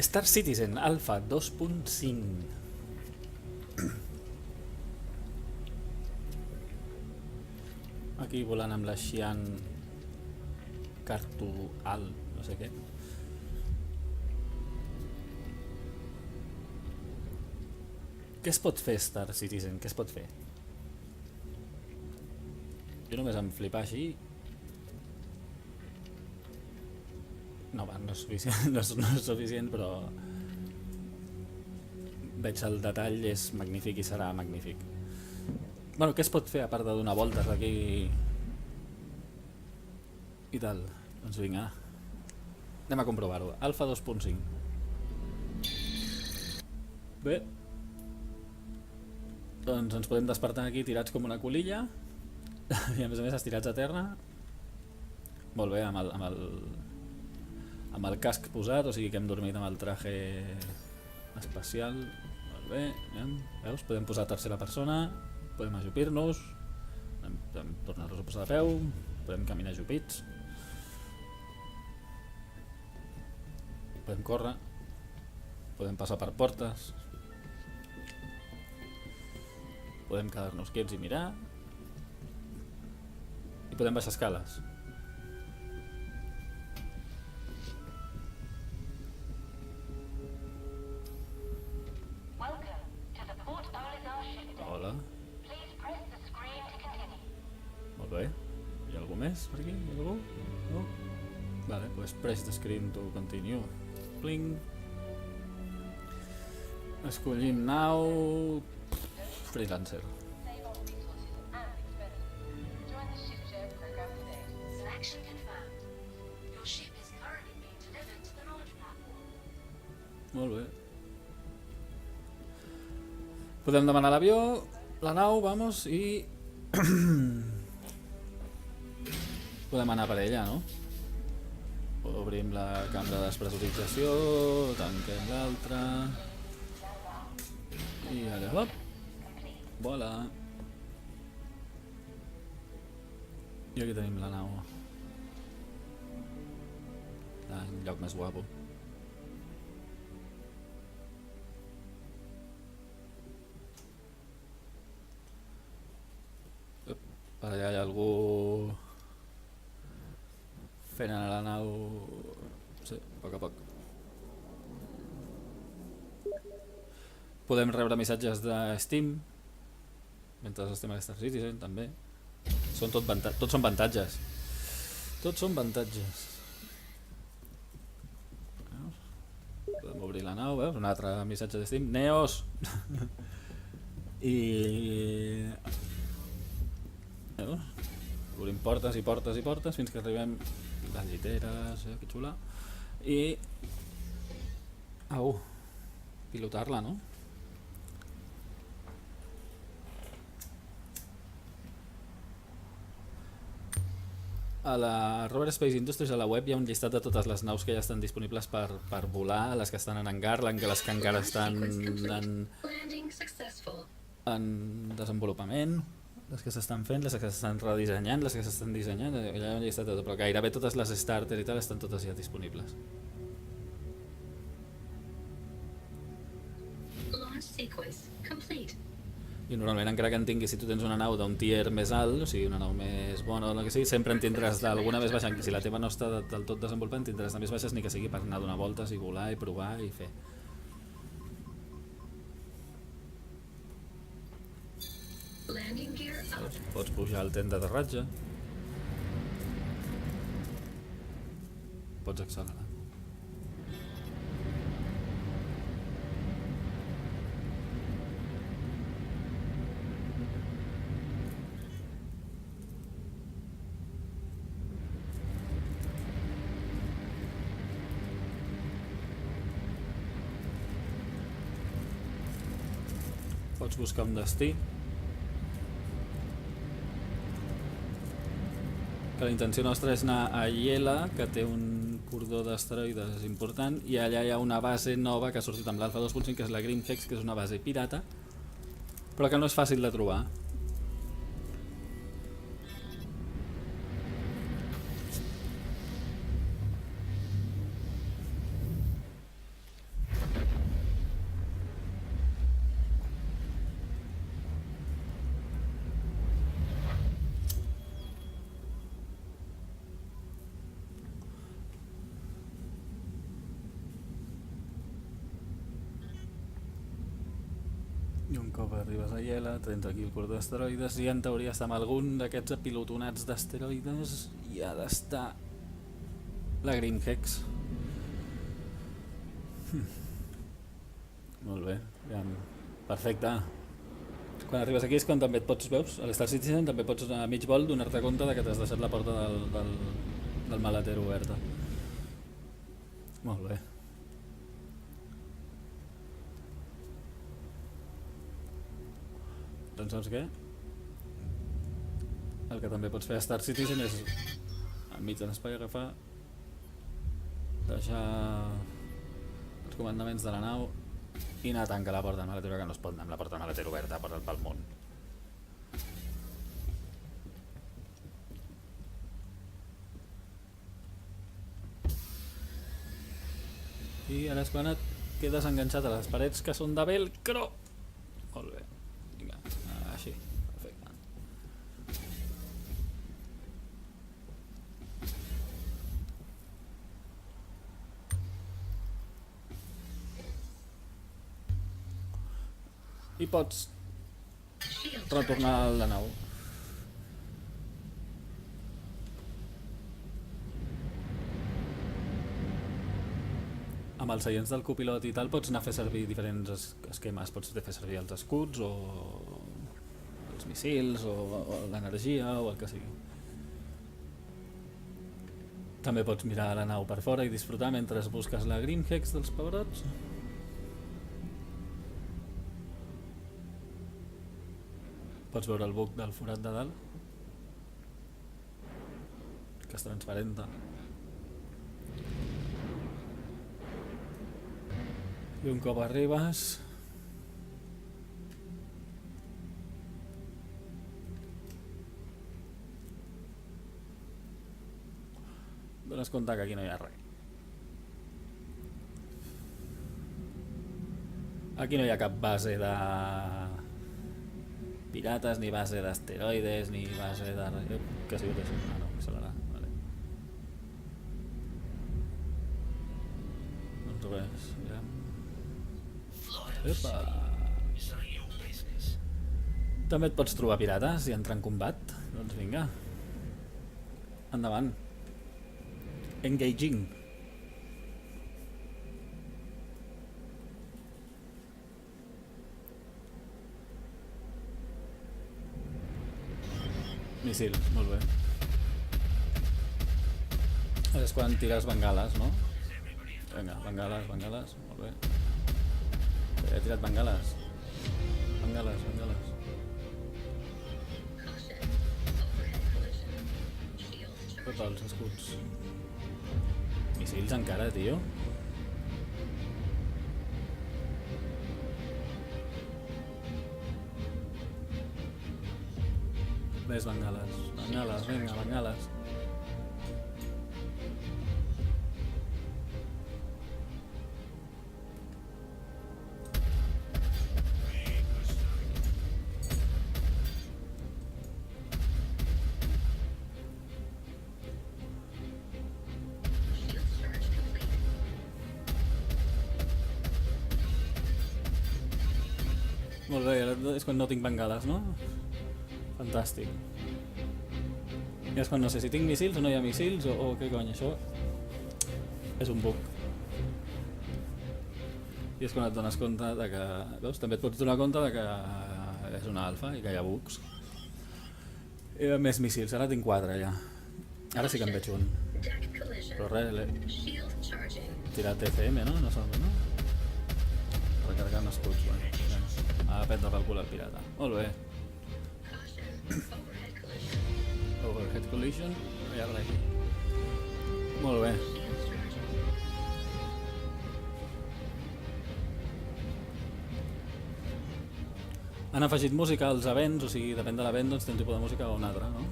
Star Citizen Alpha 2.5. Aquí volant amb la Xi'an Cartual, no sé què. Què es pot fer Star Citizen? Què es pot fer? Jo només em flipar així. No, va, no és suficient, no és suficient, però veig el detall, és magnífic i serà magnífic. Bueno, què es pot fer a part de donar voltes aquí i tal? Doncs vinga, anem a comprovar-ho. Alpha 2.5. Bé, doncs ens podem despertar aquí tirats com una colilla i a més estirats a terra. Molt bé, amb el casc posat, o sigui que hem dormit amb el traje espacial. Molt bé, veus? Podem posar a tercera persona, podem ajupir-nos, podem tornar-nos a posar de peu, podem caminar ajupits, podem córrer, podem passar per portes, podem quedar-nos quiets i mirar, i podem baixar escales. Hola. Molt bé. Hi ha algú més per aquí? Hi ha algú? No? Vale, doncs press the screen to continue. Pling. Escollim nau. Freelancer. Molt bé. Podem demanar l'avió, la nau, vamos, i podem anar per ella, no? Obrim la cambra de despressurització, tanquem l'altra i allà, hop, vola. I aquí tenim la nau. El lloc més guapo. Per allà hi ha algú fent anar la nau, sí, a poc a poc. Podem rebre missatges de Steam mentre estem a Star Citizen, també. Tots són avantatges. Tots són avantatges. Podem obrir la nau, veus? Un altre missatge de Steam. Neos! I... obrim portes i portes i portes fins que arribem a les lliteres, que xula, i pilotar-la, no? A la Rover Space Industries, a la web, hi ha un llistat de totes les naus que ja estan disponibles per volar, les que estan en hangar, les que encara estan en desenvolupament, les que s'estan fent, les que s'estan redissenyant, les que s'estan dissenyant, allà hi ha un llistat de tot, però gairebé totes les starter i tal estan totes ja disponibles. I normalment, encara que en tinguis, si tu tens una nau d'un tier més alt, o sigui una nau més bona o el que sigui, sempre en tindràs d'alguna més baixa, si la teva no està del tot desenvolupada, en tindràs de més baixes, ni que sigui per anar a donar voltes i volar i provar i fer. Pots pujar al tent d'aterratge, pots accelerar. Pots buscar un destí. Que la intenció nostra és anar a Yela, que té un cordó d'asteroides important, i allà hi ha una base nova que ha sortit amb l'Alpha 2.5, que és la Grimhex, que és una base pirata, però que no és fàcil de trobar. cop arribes a Iela, tens aquí el cordó d'asteroides i en teoria està amb algun d'aquests apilotonats d'asteroides i ha d'estar la Grimhex. Molt bé, ja. Perfecte. Quan arribes aquí és quan també et pots, veus, a l'Star Citizen també pots a mig vol donar-te compte de que t'has deixat la porta del maleter oberta. Molt bé. Doncs saps què? El que també pots fer a Star Citizen és enmig de l'espai agafar, deixar els comandaments de la nau i anar a tancar la porta del maleter, que no es pot anar amb la porta del maleter oberta pel món. I ara és quan et quedes enganxat a les parets que són de velcro. Molt bé. Vinga, així. Perfecte. I pots retornar a la nau. Amb els seients del copilot i tal pots anar a fer servir diferents esquemes. Pots fer servir els escuds o els missils o l'energia o el que sigui. També pots mirar la nau per fora i disfrutar mentre busques la Grimhex dels pebrots. Pots veure el buc del forat de dalt, que és transparent. I un cop arribes dones compte que aquí no hi ha res. Aquí no hi ha cap base de pirates, ni base d'asteroides, ni base de... Què ha sigut això? Ah, no, accelerar. Vale. Doncs res, ja. Epa. També et pots trobar pirates i entrar en combat. Doncs vinga. Endavant. Engaging. Missil, molt bé. Ara és quan tires bengales, no? Vinga, bengales, bengales, molt bé. He tirat bengales. Bengales, bengales. Tots els escuds. Missils encara, tio. Més bengales. Bengales, vinga, bengales. Molt bé, ara és quan no tinc bengales, no? Fantàstic. I és quan no sé si tinc missils o no hi ha missils o què cony, això és un bug. I és quan et dones compte de que... Veus? També et pots donar compte de que és una alfa i que hi ha bugs. I més missils, ara tinc 4 ja. Ara sí que en veig un. Però res, tirar TCM, no? No sembla, no? Recarregant escuts, bueno. A prendre pel cul al pirata. Molt bé. Overhead collision. No hi ha res aquí. Molt bé. Han afegit música als events, o sigui, depèn de l'event, doncs té un tipus de música o un altre, no?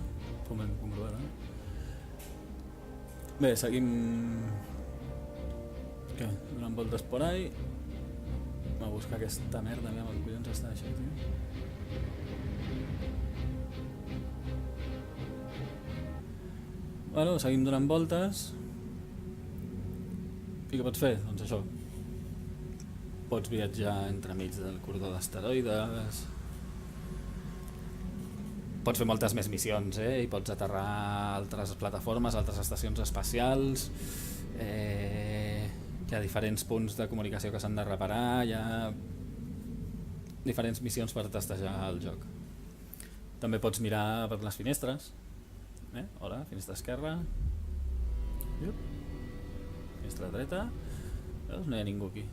Com hem comprovat, Bé, seguim... Què? Donant voltes por ahí. Anem a buscar aquesta merda, mira, com collons està això, tio. Bueno, seguim donant voltes. I què pots fer? Doncs això. Pots viatjar entremig del corredor d'asteroides. Pots fer moltes més missions, i pots aterrar a altres plataformes, altres estacions espacials. Hi ha diferents punts de comunicació que s'han de reparar, hi ha diferents missions per testejar el joc. També pots mirar per les finestres. Hola, finestra esquerra. Finestra dreta. Veus? No hi ha ningú aquí.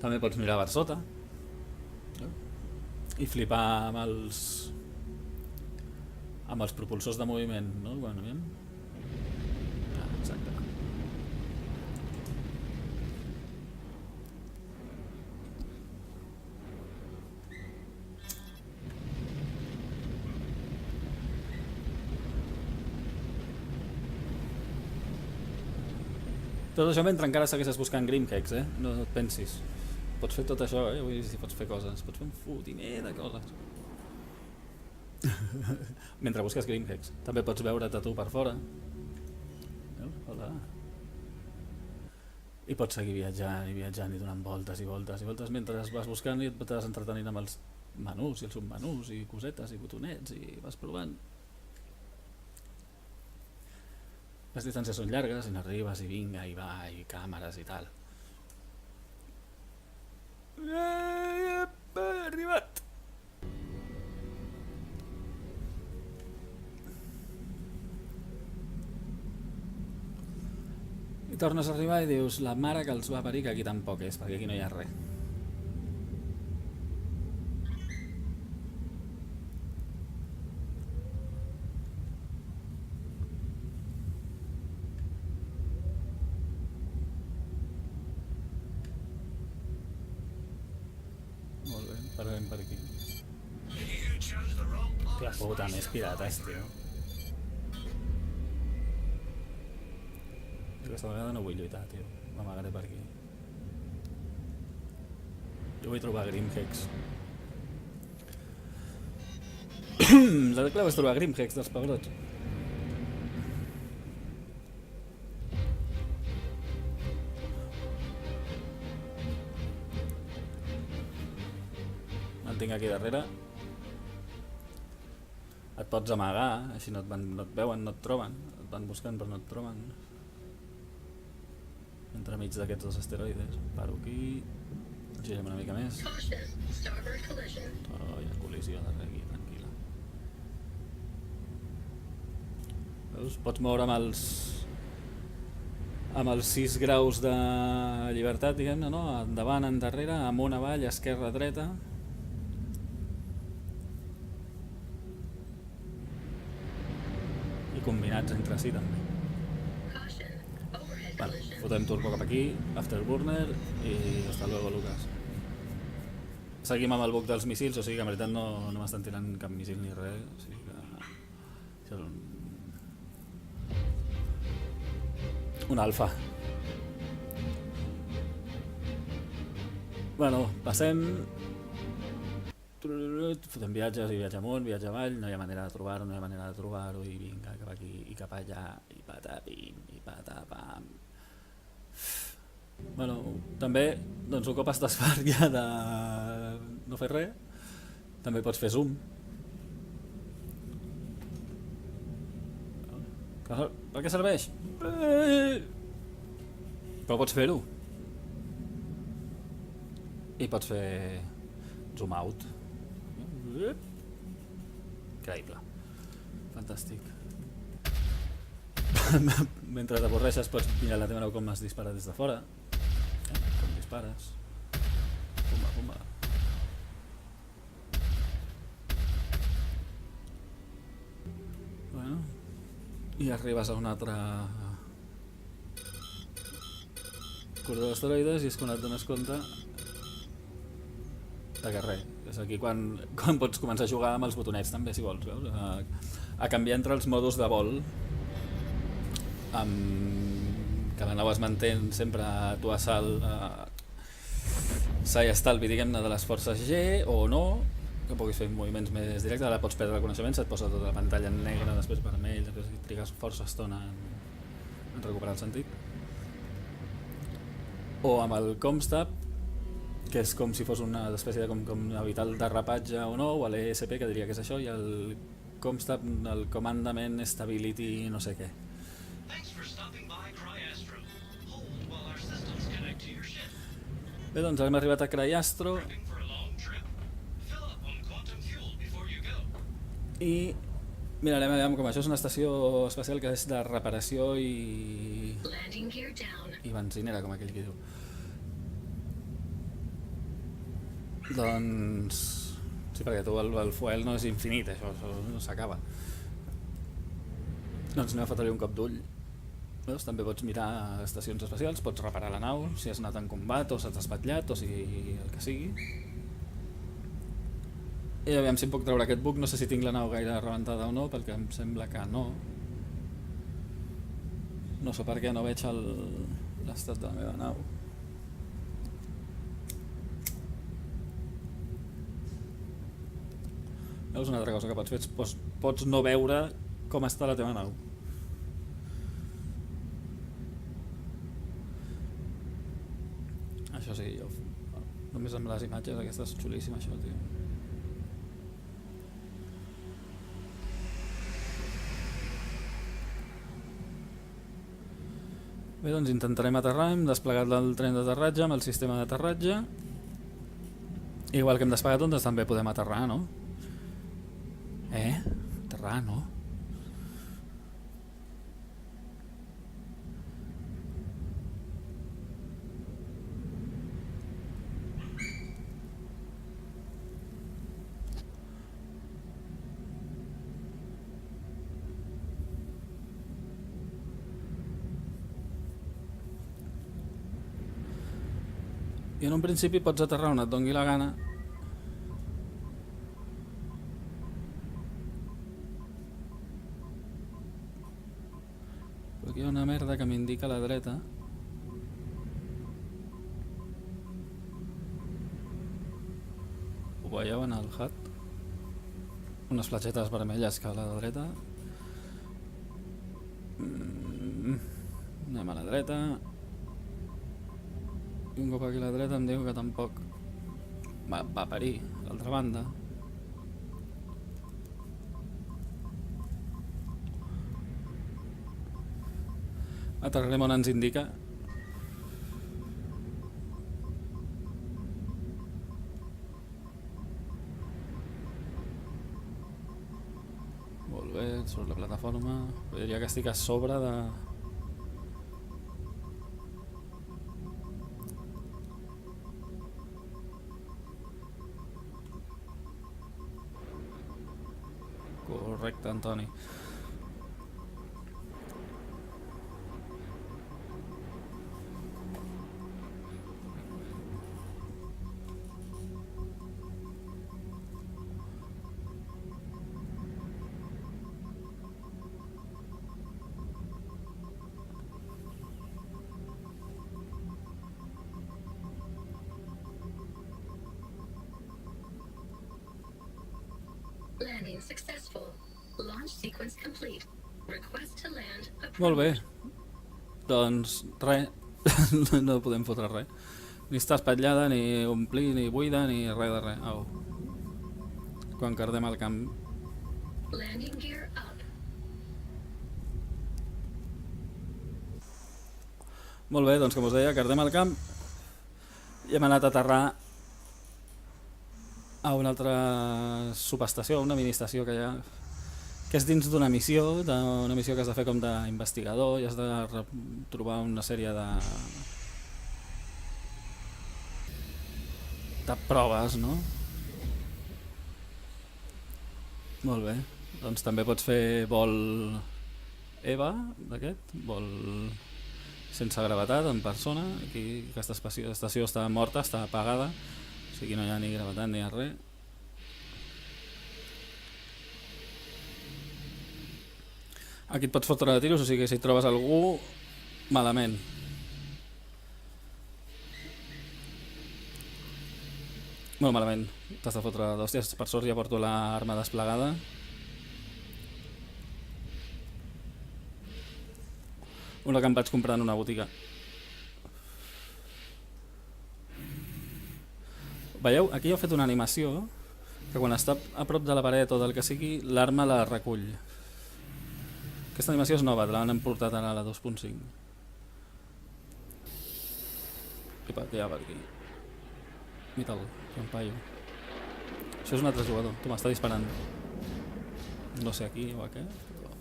També pots mirar per sota i flipar amb els propulsors de moviment, no? Bueno, exacte. Tot això mentre encara segueixes buscant Grimhex, no et pensis. Pots fer tot això, vull dir, si pots fer coses. Pots fer un fotimer de coses. Mentre busques Grimhex. També pots veure't a tu per fora. Hola. I pots seguir viatjant i donant voltes i voltes i voltes mentre vas buscant i et vas entretenint amb els menús i els submenús i cosetes i botonets i vas provant. Les distàncies són llargues i n'arribes i vinga i va i càmeres i tal. He arribat! I tornes a arribar i dius, la mare que els va parir, que aquí tampoc és, perquè aquí no hi ha res. Molt bé, parlem per aquí. Que puta, més pirates, tio. Aquesta vegada no vull lluitar, tio. M'amagaré per aquí. Jo vull trobar Grimhex. La clau és trobar Grimhex dels pebrots. El tinc aquí darrere. Et pots amagar, així no et veuen, no et troben. Et van buscant però no et troben. Entremig d'aquests dos asteroides. Paro aquí. Girem una mica més. Oh, hi ha col·lisió darrere aquí, tranquil·la. Veus? Pots moure amb els 6 graus de llibertat, diguem-ne, no? Endavant, endarrere, amunt, avall, esquerra, dreta. I combinats entre si també. Vale, fotem turbo cap aquí, afterburner i hasta luego, Lucas. Seguim amb el buc dels missils, o sigui que en veritat no m'estan tirant cap missil ni res, o sigui que això és un alfa. Bueno, passem, fotem viatges i viatge amunt, viatge avall, no hi ha manera de trobar-ho, i vinga, cap aquí i cap allà, i patapim, i patapam. Bueno, també, doncs un cop estàs fart ja de no fer res, també pots fer zoom. Per què serveix? Però pots fer-ho. I pots fer zoom out. Increïble. Fantàstic. Mentre t'avorreixes pots mirar la teva nau com es dispara des de fora. Com dispares. Pumba, pumba. Bueno, i arribes a un altre corredor d'asteroides i és quan et dones compte de que res. És aquí quan pots començar a jugar amb els botonets també, si vols, veus? A canviar entre els modos de vol, que la nau es manté sempre a tu assalt, sa i estalvi, diguem-ne, de les forces G o no, que puguis fer moviments més directes. Ara pots perdre el coneixement, se't posa tota la pantalla en negre, després vermell, després trigues força estona en recuperar el sentit. O amb el Comstab que és com si fos una espècie de com evitar el derrapatge o no, o l'ESP, que diria que és això, i el el Commandment Stability no sé què. Bé, doncs hem arribat a Craiastro i mirarem a veure com això és una estació espacial que és de reparació i benzinera, com aquell que diu. Doncs sí, perquè tu el fuel no és infinit, això no s'acaba. Doncs anem a fotre-li un cop d'ull. Veus? També pots mirar estacions espacials, pots reparar la nau si has anat en combat o s'ha espatllat o si el que sigui. I aviam si em puc treure aquest bug, no sé si tinc la nau gaire rebentada o no, perquè em sembla que no. No sé per què no veig l'estat de la meva nau. Veus, una altra cosa que pots fer, pots no veure com està la teva nau. Això sí, jo només amb les imatges aquestes és xulíssim això, tio. Bé, doncs intentarem aterrar, hem desplegat el tren d'aterratge amb el sistema d'aterratge. Igual que hem desplegat, doncs també podem aterrar, no? Aterrar, no? I en un principi pots aterrar on et doni la gana. Però aquí hi ha una merda que m'indica a la dreta. Ho veieu en el HUD? Unes fletxetes vermelles que a la dreta. Anem a la dreta. I un cop aquí a la dreta em diu que tampoc va parir a l'altra banda. Aterrarem on ens indica. Molt bé, surt la plataforma. Diria que estic a sobre de... Correcte, Antoni. Landing successful. Launch sequence complete. Request to land approved. Molt bé. Doncs res. No podem fotre res. Ni està espatllada, ni omplir, ni buida, ni res de res. Au. Quan cardem el camp. Landing gear up. Molt bé, doncs com us deia, cardem el camp i hem anat a aterrar a una altra subestació, una miniestació que hi ha, que és dins d'una missió que has de fer com d'investigador i has de trobar una sèrie de proves, no? Molt bé, doncs també pots fer vol EVA d'aquest, vol sense gravetat en persona. Aquí aquesta estació està morta, està apagada, o sigui no hi ha ni gravetat ni res. Aquí et pots fotre de tiros, o sigui que si trobes algú, malament. Molt malament, t'has de fotre d'hòsties. Per sort ja porto l'arma desplegada. Una que em vaig comprar en una botiga. Veieu? Aquí heu fet una animació que quan està a prop de la paret o del que sigui, l'arma la recull. Aquesta animació és nova, l'han emportat ara a la 2.5. Epa, què hi ha per aquí? Mira'l, que un paio. Això és un altre jugador, tu m'està disparant. No sé aquí o a què, però...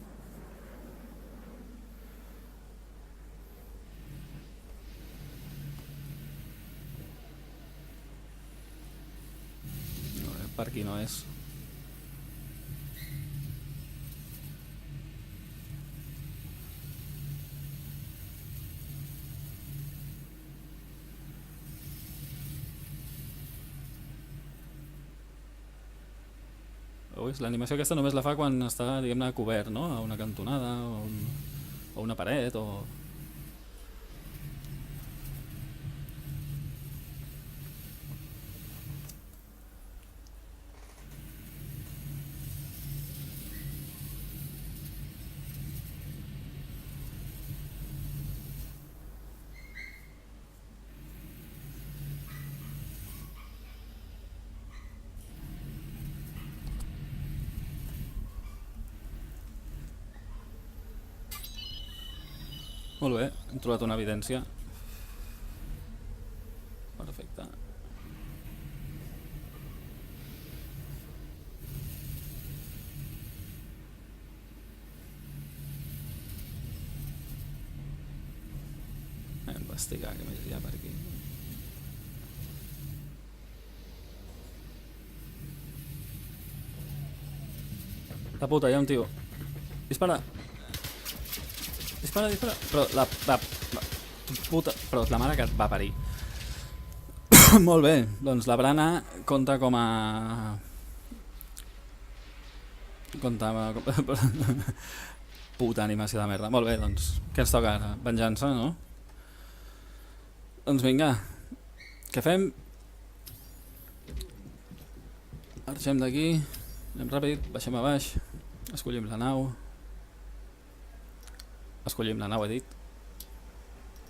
No, per aquí no és. L'animació aquesta només la fa quan està, diguem-ne, cobert, no? A una cantonada o una paret o... Molt bé, hem trobat una evidència. Perfecte. Investigar què més hi ha per aquí. La puta, hi ha un tio. Dispara! Dispara! Però la puta... Però la mare que et va parir. Molt bé, doncs la brana compta com a... Puta animació de merda. Molt bé, doncs, què ens toca ara? Venjança, no? Doncs vinga, què fem? Marxem d'aquí, anem ràpid, baixem a baix, escollim la nau. Escollim la nau, he dit.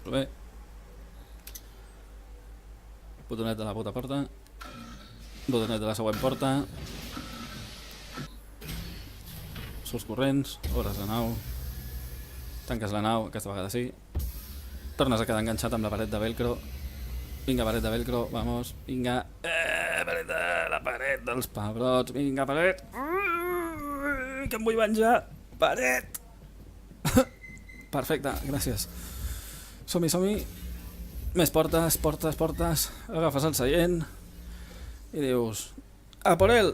Molt bé. Botonet de la puta porta. Botonet de la següent porta. Surts corrents, obres la nau. Tanques la nau, aquesta vegada sí. Tornes a quedar enganxat amb la paret de velcro. Vinga, paret de velcro, vamos. Vinga, paret de la paret dels pebrots. Vinga, paret. Que em vull venjar. Paret. Perfecte, gràcies. Som-hi, som-hi. Més portes, portes, portes. Agafes el seient i dius: a por él.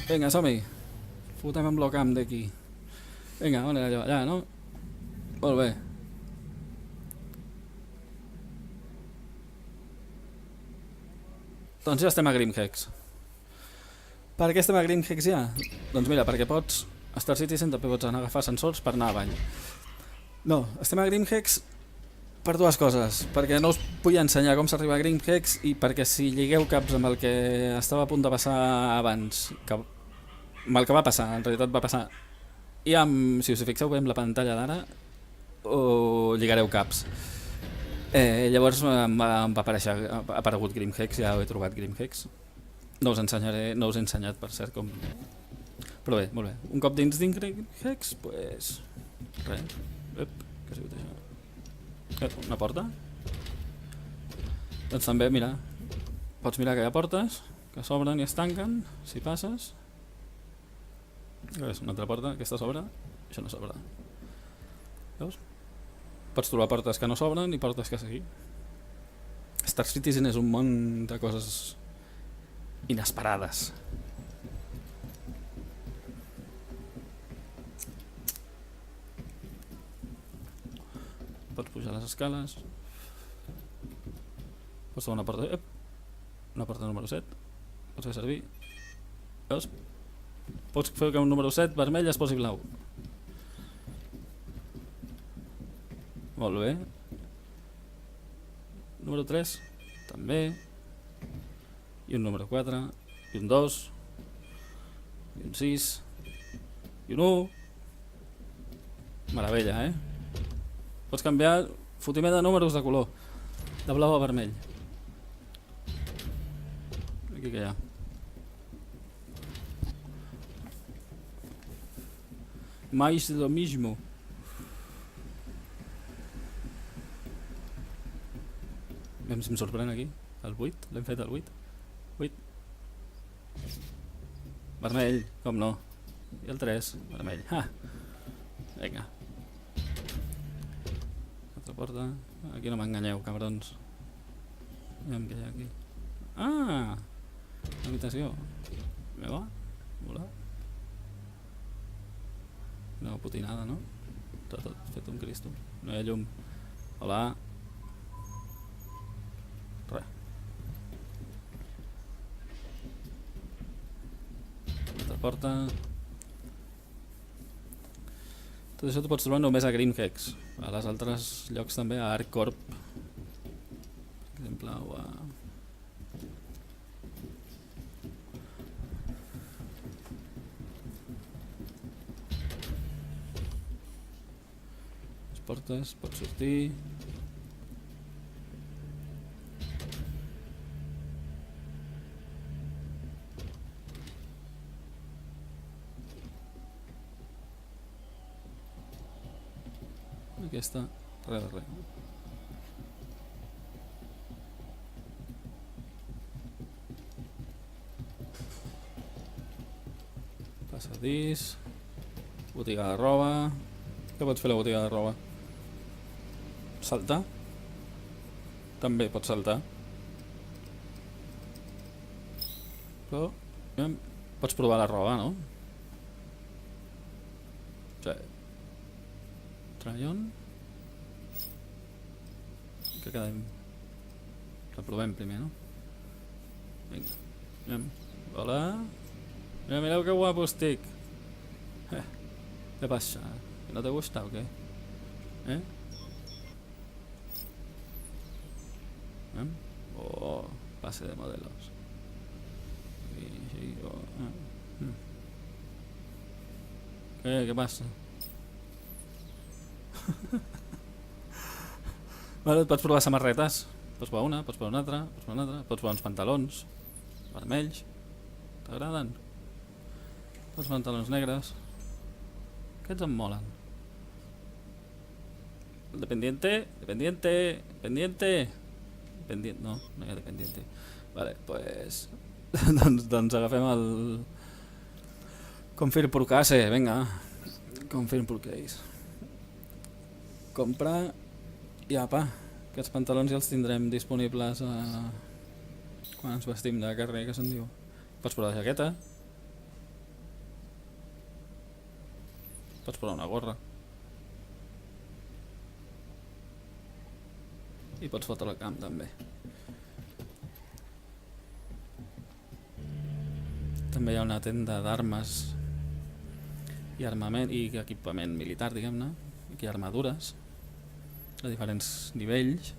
Vinga, som-hi. Fotem amb l'ocam d'aquí. Vinga, on era allò? Allà, no? Molt bé. Doncs ja estem a Grimhex. Per què estem a Grimhex ja? Doncs mira, perquè pots... A Star Citizen també pots anar a agafar ascensors per anar avall. No, estem a Grimhex per dues coses. Perquè no us vull ensenyar com s'arriba a Grimhex i perquè si lligueu caps amb el que estava a punt de passar abans, amb el que va passar, en realitat va passar, i si us hi fixeu bé amb la pantalla d'ara, o lligareu caps. Llavors em va aparèixer, ha aparegut Grimhex, ja he trobat Grimhex. No us ensenyaré, no us he ensenyat per cert com... Però bé, molt bé. Un cop dins Grimhex, pues... res. Ep, què ha sigut això? Una porta? Doncs també, mira, pots mirar que hi ha portes que s'obren i es tanquen, si passes. És una altra porta, aquesta s'obre, això no s'obre. Veus? Pots trobar portes que no s'obren i portes que sí. Star Citizen és un món de coses inesperades. Pots pujar les escales. Pots trobar una porta... Ep! Una porta número 7. Pots fer servir. Veus? Pots fer que un número 7 vermell es posi blau. Molt bé. Número 3 també. I un número 4. I un 2. I un 6. I un 1. Meravella, eh? Pots canviar fotimer de números de color. De blau a vermell. Aquí què hi ha? Mais de lo mismo. Aviam si em sorprèn aquí. El 8? L'hem fet el 8? 8. Vermell, com no. I el 3, vermell. Vinga. Altra porta. Aquí no m'enganyeu, cabrons. Aviam què hi ha aquí. Ah! Una habitació. Meva? Hola? No, putinada, no? Tot fet un cristo. No hi ha llum. Hola? Res. Altra porta. Tot això t'ho pots trobar només a Grimhex. A les altres llocs també, a ArcCorp. Per exemple, o a... portes, pots sortir. Aquesta, res de res. Passadís. Botiga de roba. Què pots fer a la botiga de roba? Saltar? També pots saltar. Però pots provar la roba, no? Sí. Try-on. Que quedem? Reprovem primer, no? Vinga. Anem. Hola. Mira, mireu que guapo estic. ¿Qué pasa? ¿No te gusta o qué? Oh, pase de modelos. ¿Qué pasa? Vale, pots provar samarretes. Pots provar una, pots provar una altra, pots provar una altra. Pots provar uns pantalons vermells. T'agraden? Pots pantalons negres. Aquests em molen. El dependiente. No hi ha dependiente. Vale, pues... doncs agafem el... Confirm purcase, venga. Confirm purcase. Comprar... I apa, aquests pantalons ja els tindrem disponibles quan ens vestim de carrer, que se'n diu. Pots provar la jaqueta. Pots provar una gorra. I pots fotre al camp també. També hi ha una tenda d'armes i armament i equipament militar, diguem-ne, i armadures a diferents nivells.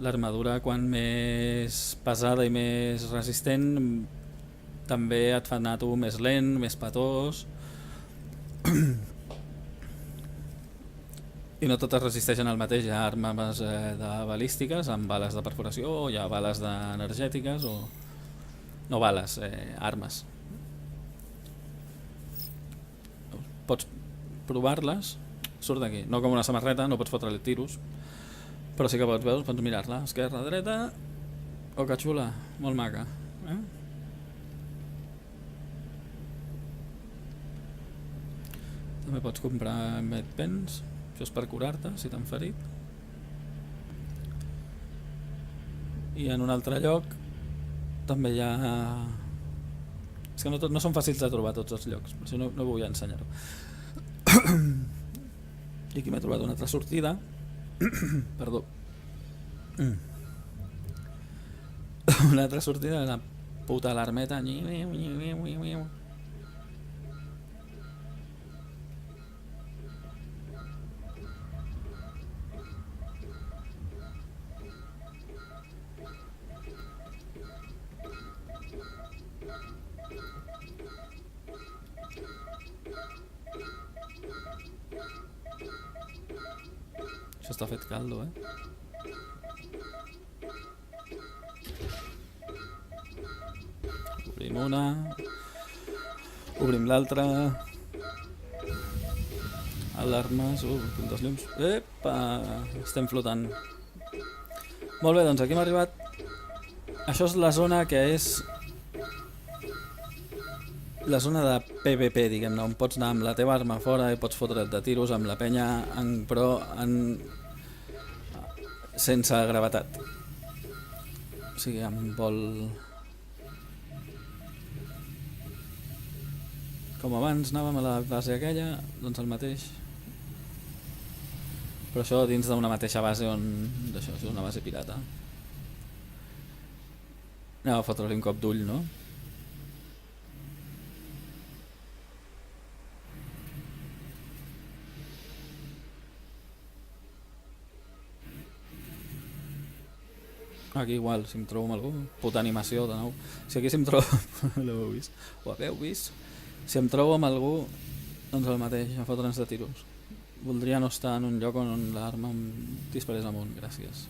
L'armadura, quan més pesada i més resistent, també et fa anar tu més lent, més petós. I no totes resisteixen el mateix. Hi ha armes de balístiques amb bales de perforació, o hi ha bales energètiques, o... no bales, armes. Pots provar-les, surt d'aquí. No com una samarreta, no pots fotre-li tiros, però sí que pots mirar-la. Esquerra, dreta... Oh, que xula, molt maca. També pots comprar medpens. Això és per curar-te, si t'han ferit. I en un altre lloc també hi ha... És que no són fàcils de trobar tots els llocs, per això no vull ensenyar-ho. I aquí m'he trobat una altra sortida. Perdó. Una altra sortida de la puta alarmeta. Això està fet caldo, Obrim una. Obrim l'altra. Alarmes. Tinc dos llums. Epa! Estem flotant. Molt bé, doncs aquí hem arribat. Això és la zona que és la zona de PvP, diguem-ne, on pots anar amb la teva arma fora i pots fotre't de tiros amb la penya, sense gravetat. O sigui, amb vol... Com abans anàvem a la base aquella, doncs el mateix. Però això dins d'una mateixa base on... D'això, és una base pirata. Anem a fotre-li un cop d'ull, no? Aquí igual, si em trobo amb algú, puta animació de nou. Si aquí si em trobo... L'heu vist? Ho haveu vist? Si em trobo amb algú, doncs el mateix, a fotre'ns de tiros. Voldria no estar en un lloc on l'arma em disparés amunt, gràcies.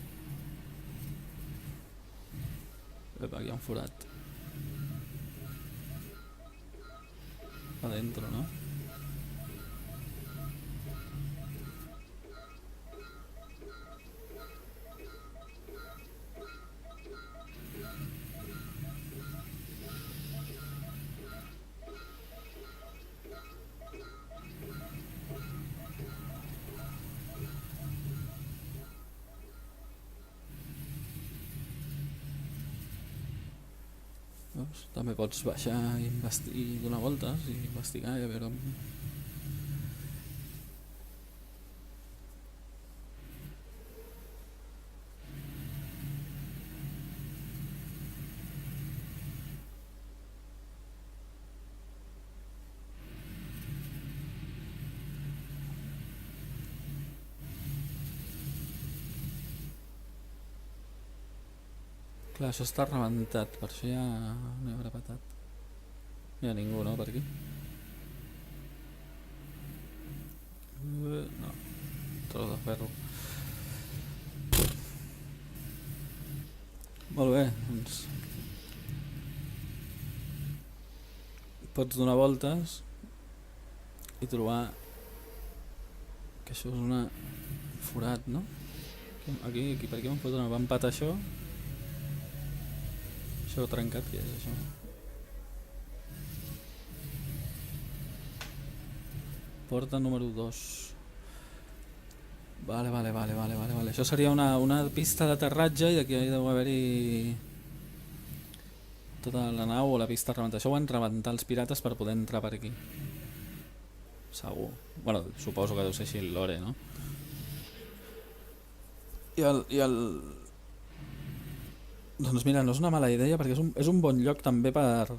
Epa, aquí hi ha un forat. A dentro, no? També pots baixar i donar voltes i investigar i a veure... Clar, això està rebentat, per això ja no hi haurà patat. No hi ha ningú, no, per aquí? No, tros de ferro. Molt bé, doncs... Pots donar voltes i trobar que això és una forat, no? Aquí per aquí m'han fotut, va empatar això. Això trencat, què és això? Porta número 2. Vale. Això seria una pista d'aterratge i d'aquí deu haver-hi tota la nau o la pista rebentada. Això ho han rebentat els pirates per poder entrar per aquí. Segur. Bueno, suposo que deu ser així el lore, no? I el... Doncs mira, no és una mala idea perquè és un bon lloc també per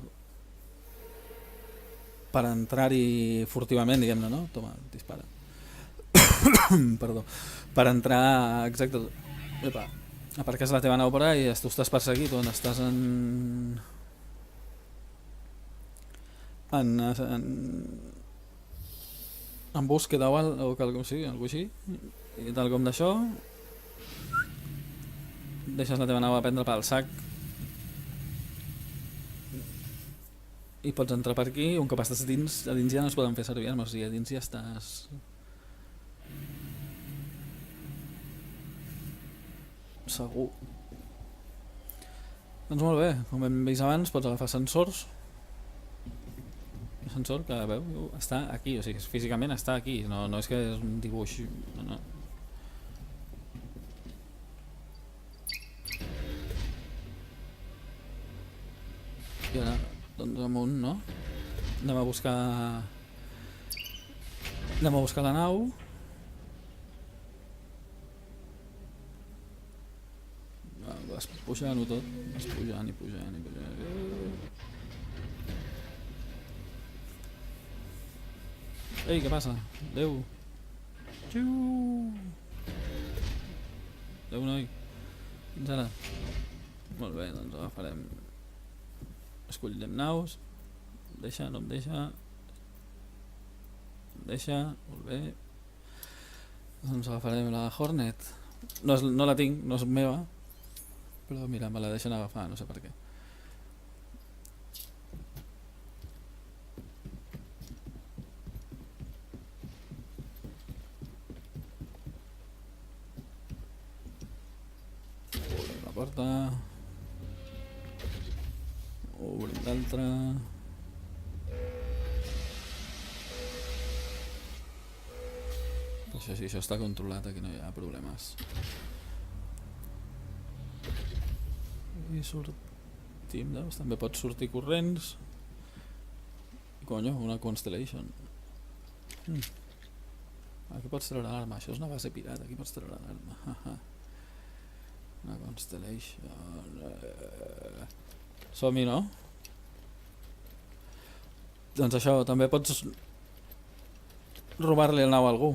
entrar-hi furtivament, diguem-ne, no? Toma, dispara. Perdó. Per entrar, exacte, epa, aparques la teva nau per ahí i tu estàs perseguit on estàs en búsqueda o quelcom així, i tal com d'això deixes la teva nau a prendre pel sac i pots entrar per aquí. Un cop estàs dins, a dins ja no es poden fer servir armes, o sigui, a dins ja estàs segur. Doncs molt bé, com hem vist abans, pots agafar ascensors. L'ascensor que veu està aquí, o sigui, físicament està aquí, no és que és un dibuix, no. I ara, doncs amunt, no? Anem a buscar la nau. Vas pujant-ho tot. Vas pujant i pujant i pujant. Ei, què passa? Adéu. Adéu, noi. Fins ara. Molt bé, doncs agafarem... Escollirem naus. Em deixa, no em deixa. Em deixa, molt bé. Doncs agafarem la Hornet. No la tinc, no és meva. Però mira, me la deixen agafar, no sé per què. porta. Obrim l'altra. Això sí, això està controlat, aquí no hi ha problemes. I sortim, doncs, també pots sortir corrents. I conyo, una Constellation. Aquí pots treure l'arma, això és una base pirata, aquí pots treure l'arma. Una Constellation. Som-hi, no? Doncs això, també pots robar-li el nau a algú.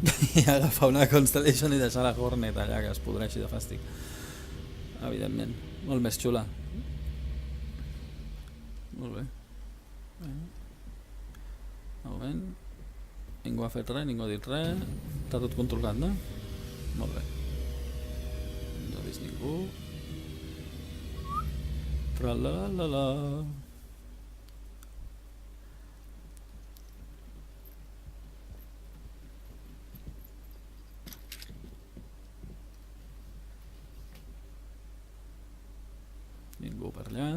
I agafar una Constellation i deixar la Hornet allà que es podreixi de fàstic. Evidentment, molt més xula. Molt bé. De moment ningú ha fet res, ningú ha dit res. Està tot controlat, no? Molt bé. No ha vist ningú. Tra-la-la-la. Ningú per allà.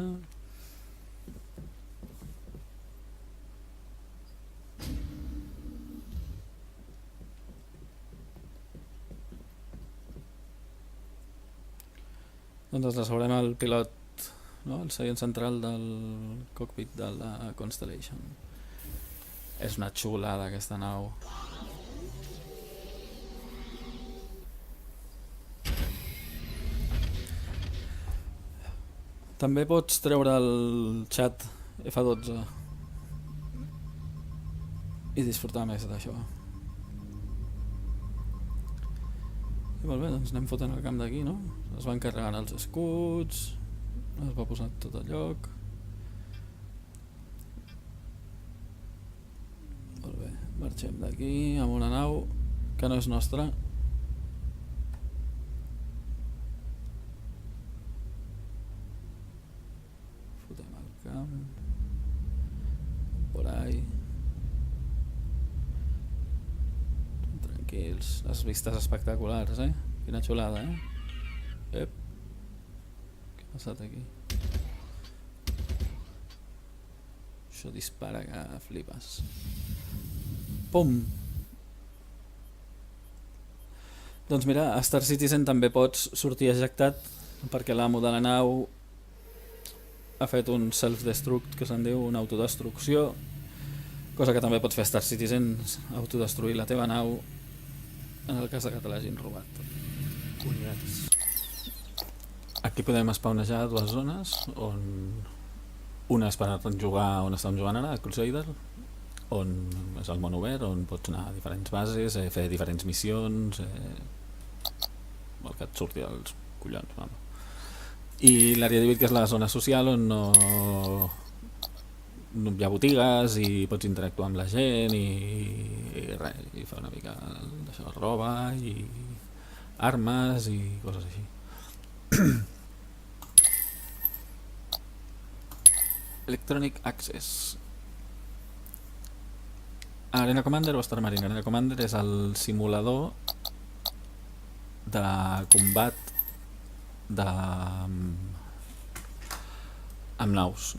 Doncs ens asseurem al pilot, no? El seient central del cockpit de la Constellation. És una xulada aquesta nau. També pots treure el xat F12 i disfrutar més d'això. I molt bé, doncs anem fotent el camp d'aquí, no? Es van carregant els escuts, es va posar tot el lloc. Molt bé, marxem d'aquí amb una nau que no és nostra. Por ahí. Tranquils, les vistes espectaculars, quina xulada, Ep. Què ha passat aquí? Això dispara que flipes. Pum. Doncs mira, a Star Citizen també pots sortir ejectat perquè l'amo de la nau ha fet un self-destruct, que se'n diu, una autodestrucció, cosa que també pots fer a Star Citizen, autodestruir la teva nau en el cas que te l'hagin robat. Aquí podem spawnejar dues zones, on una és per jugar on estem jugant ara, a Crusader, on és el món obert, on pots anar a diferents bases, fer diferents missions, el que et surti dels collons, vamos. I l'àrea 18, que és la zona social on no hi ha botigues i pots interactuar amb la gent i res, i fer una mica d'això, roba i armes i coses així. Electronic Access. Arena Commander o Star Marine. Arena Commander és el simulador de combat amb naus,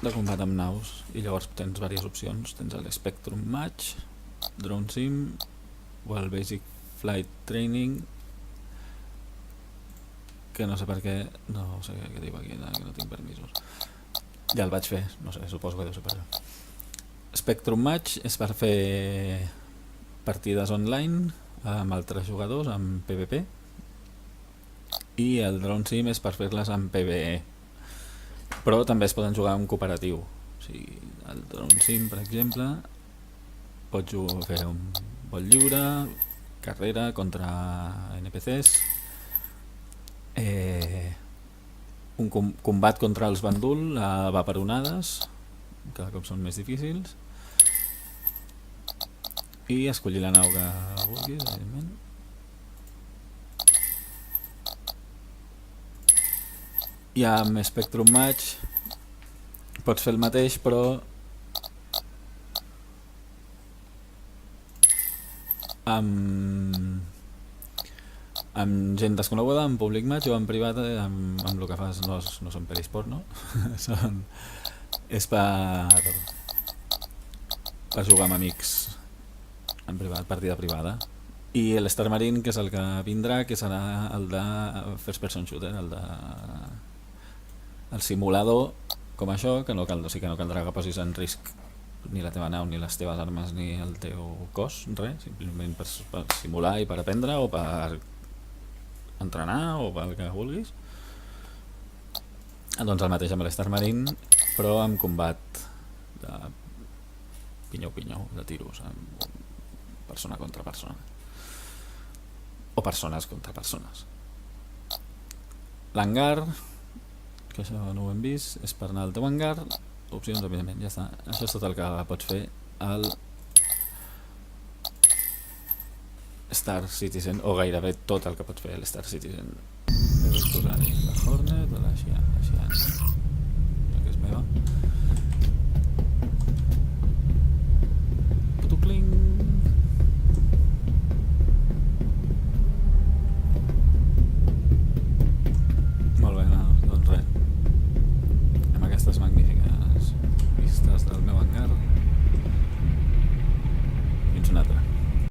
de combat amb naus, i llavors tens diverses opcions. Tens el Spectrum Match, Drone Sim o el Basic Flight Training, que no sé per què, no sé què diu aquí, que no tinc permisos, ja el vaig fer, no sé, suposo que deu ser per això. Spectrum Match és per fer partides online amb altres jugadors, amb PvP, i el Drone Sim és per fer-les amb PvE, però també es poden jugar en cooperatiu. O sigui, el Drone Sim, per exemple, pots fer un vol lliure, carrera contra NPCs, un combat contra els Bandul a vaperonades, cada cop són més difícils, i escollir la nau que vulguis, evidentment. I amb Spectrum Match pots fer el mateix, però amb gent desconeguda, en públic match o en privat, amb el que fas no són pelis porno. És per jugar amb amics en privat, partida privada. I l'Star Marine, que és el que vindrà, que serà el de first person shooter, el simulador com això, que no caldrà que posis en risc ni la teva nau, ni les teves armes, ni el teu cos, res, simplement per simular i per aprendre o per entrenar o pel que vulguis. Doncs el mateix amb l'Star Marine, però amb combat de pinyó-pinyó, de tiros, amb persona contra persona o persones contra persones. L'hangar, que això no ho hem vist, és per anar al teu hangar, opcions, evidentment, ja està. Això és tot el que pots fer al Star Citizen, o gairebé tot el que pots fer a l'Star Citizen. He de posar la Hornet, la Xiana.